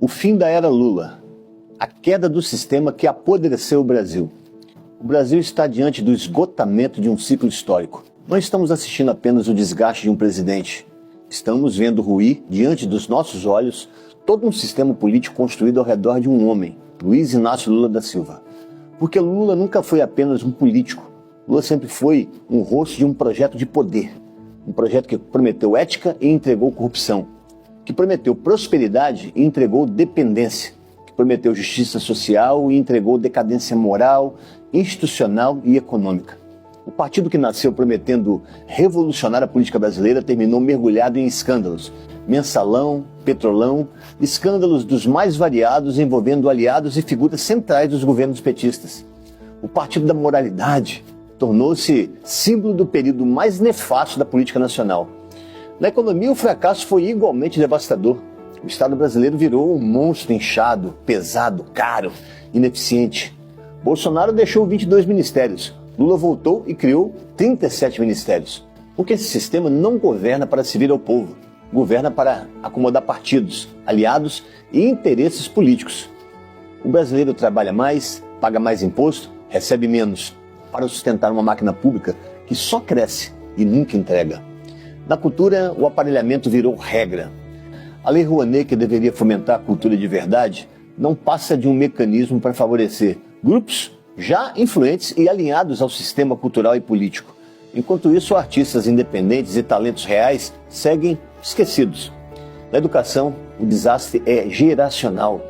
O fim da era Lula, a queda do sistema que apodreceu o Brasil. O Brasil está diante do esgotamento de um ciclo histórico. Não estamos assistindo apenas o desgaste de um presidente. Estamos vendo ruir, diante dos nossos olhos, todo um sistema político construído ao redor de um homem, Luiz Inácio Lula da Silva. Porque Lula nunca foi apenas um político. Lula sempre foi um rosto de um projeto de poder. Um projeto que prometeu ética e entregou corrupção. Que prometeu prosperidade e entregou dependência. Que prometeu justiça social e entregou decadência moral, institucional e econômica. O partido que nasceu prometendo revolucionar a política brasileira terminou mergulhado em escândalos. Mensalão, Petrolão, escândalos dos mais variados envolvendo aliados e figuras centrais dos governos petistas. O partido da moralidade tornou-se símbolo do período mais nefasto da política nacional. Na economia, o fracasso foi igualmente devastador. O Estado brasileiro virou um monstro inchado, pesado, caro, ineficiente. Bolsonaro deixou 22 ministérios. Lula voltou e criou 37 ministérios. Porque esse sistema não governa para servir ao povo. Governa para acomodar partidos, aliados e interesses políticos. O brasileiro trabalha mais, paga mais imposto, recebe menos, para sustentar uma máquina pública que só cresce e nunca entrega. Na cultura, o aparelhamento virou regra. A Lei Rouanet, que deveria fomentar a cultura de verdade, não passa de um mecanismo para favorecer grupos já influentes e alinhados ao sistema cultural e político. Enquanto isso, artistas independentes e talentos reais seguem esquecidos. Na educação, o desastre é geracional.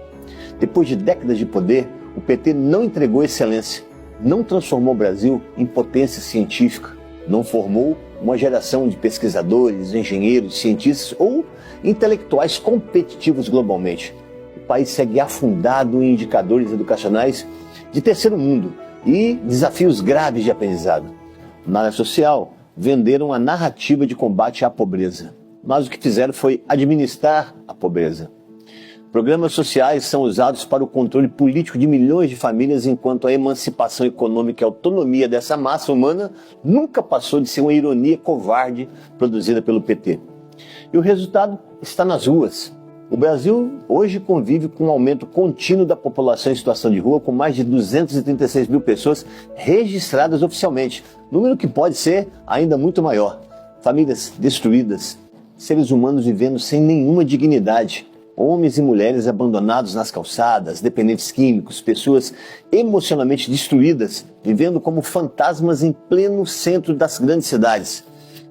Depois de décadas de poder, o PT não entregou excelência, não transformou o Brasil em potência científica, não formou uma geração de pesquisadores, engenheiros, cientistas ou intelectuais competitivos globalmente. O país segue afundado em indicadores educacionais de terceiro mundo e desafios graves de aprendizado. Na área social, venderam a narrativa de combate à pobreza, mas o que fizeram foi administrar a pobreza. Programas sociais são usados para o controle político de milhões de famílias, enquanto a emancipação econômica e a autonomia dessa massa humana nunca passou de ser uma ironia covarde produzida pelo PT. E o resultado está nas ruas. O Brasil hoje convive com um aumento contínuo da população em situação de rua, com mais de 236 mil pessoas registradas oficialmente, número que pode ser ainda muito maior. Famílias destruídas, seres humanos vivendo sem nenhuma dignidade, homens e mulheres abandonados nas calçadas, dependentes químicos, pessoas emocionalmente destruídas, vivendo como fantasmas em pleno centro das grandes cidades.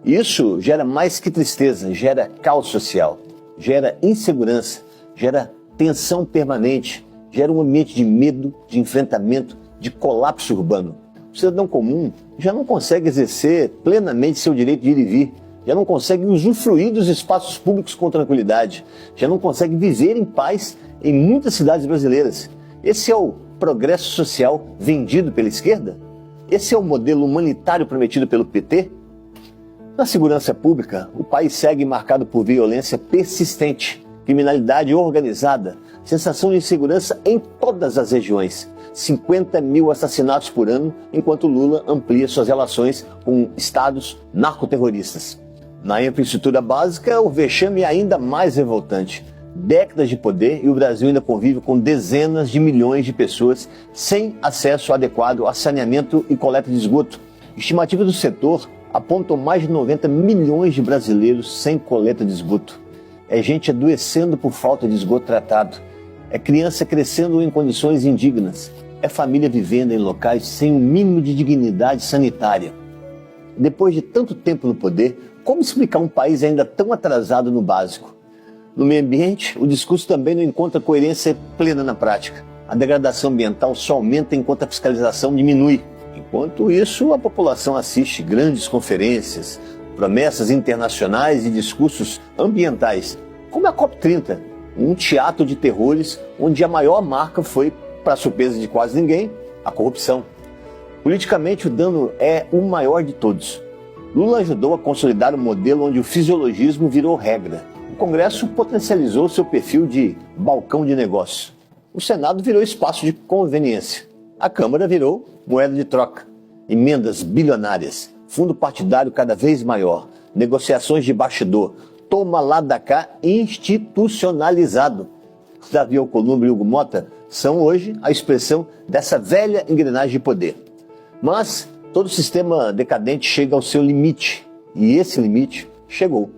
Isso gera mais que tristeza, gera caos social, gera insegurança, gera tensão permanente, gera um ambiente de medo, de enfrentamento, de colapso urbano. O cidadão comum já não consegue exercer plenamente seu direito de ir e vir, já não consegue usufruir dos espaços públicos com tranquilidade, já não consegue viver em paz em muitas cidades brasileiras. Esse é o progresso social vendido pela esquerda? Esse é o modelo humanitário prometido pelo PT? Na segurança pública, o país segue marcado por violência persistente, criminalidade organizada, sensação de insegurança em todas as regiões. 50 mil assassinatos por ano, enquanto Lula amplia suas relações com estados narcoterroristas. Na infraestrutura básica, o vexame é ainda mais revoltante. Décadas de poder e o Brasil ainda convive com dezenas de milhões de pessoas sem acesso adequado a saneamento e coleta de esgoto. Estimativas do setor apontam mais de 90 milhões de brasileiros sem coleta de esgoto. É gente adoecendo por falta de esgoto tratado. É criança crescendo em condições indignas. É família vivendo em locais sem o mínimo de dignidade sanitária. Depois de tanto tempo no poder, como explicar um país ainda tão atrasado no básico? No meio ambiente, o discurso também não encontra coerência plena na prática. A degradação ambiental só aumenta enquanto a fiscalização diminui. Enquanto isso, a população assiste grandes conferências, promessas internacionais e discursos ambientais, como a COP30, um teatro de terrores onde a maior marca foi, para surpresa de quase ninguém, a corrupção. Politicamente, o dano é o maior de todos. Lula ajudou a consolidar um modelo onde o fisiologismo virou regra. O Congresso potencializou seu perfil de balcão de negócio. O Senado virou espaço de conveniência. A Câmara virou moeda de troca. Emendas bilionárias, fundo partidário cada vez maior, negociações de bastidor, toma lá da cá institucionalizado. Davi Alcolumbre e Hugo Motta são hoje a expressão dessa velha engrenagem de poder. Mas todo sistema decadente chega ao seu limite, e esse limite chegou.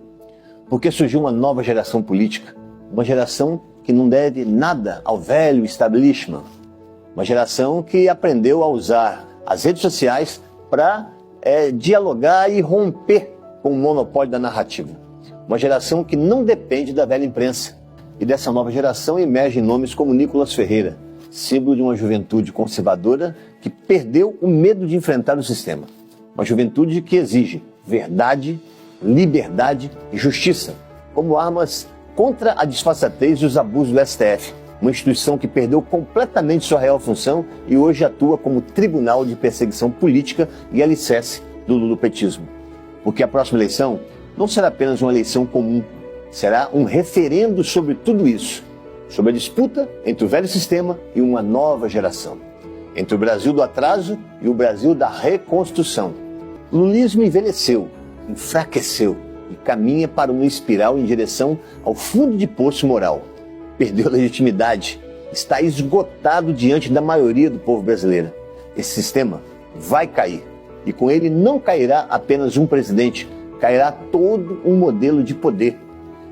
Porque surgiu uma nova geração política, uma geração que não deve nada ao velho establishment, uma geração que aprendeu a usar as redes sociais para dialogar e romper com o monopólio da narrativa. Uma geração que não depende da velha imprensa. E dessa nova geração emergem nomes como Nicolas Ferreira, símbolo de uma juventude conservadora que perdeu o medo de enfrentar o sistema. Uma juventude que exige verdade, liberdade e justiça como armas contra a disfarçatez e os abusos do STF, uma instituição que perdeu completamente sua real função e hoje atua como tribunal de perseguição política e alicerce do lulopetismo. Porque a próxima eleição não será apenas uma eleição comum, será um referendo sobre tudo isso, sobre a disputa entre o velho sistema e uma nova geração, entre o Brasil do atraso e o Brasil da reconstrução. O lulismo envelheceu, enfraqueceu e caminha para uma espiral em direção ao fundo de poço moral. Perdeu a legitimidade, está esgotado diante da maioria do povo brasileiro. Esse sistema vai cair e com ele não cairá apenas um presidente, cairá todo um modelo de poder.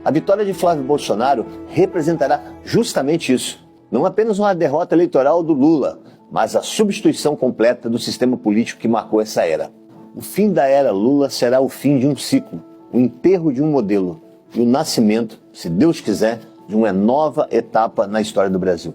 A vitória de Flávio Bolsonaro representará justamente isso. Não apenas uma derrota eleitoral do Lula, mas a substituição completa do sistema político que marcou essa era. O fim da era Lula será o fim de um ciclo, o enterro de um modelo e o nascimento, se Deus quiser, de uma nova etapa na história do Brasil.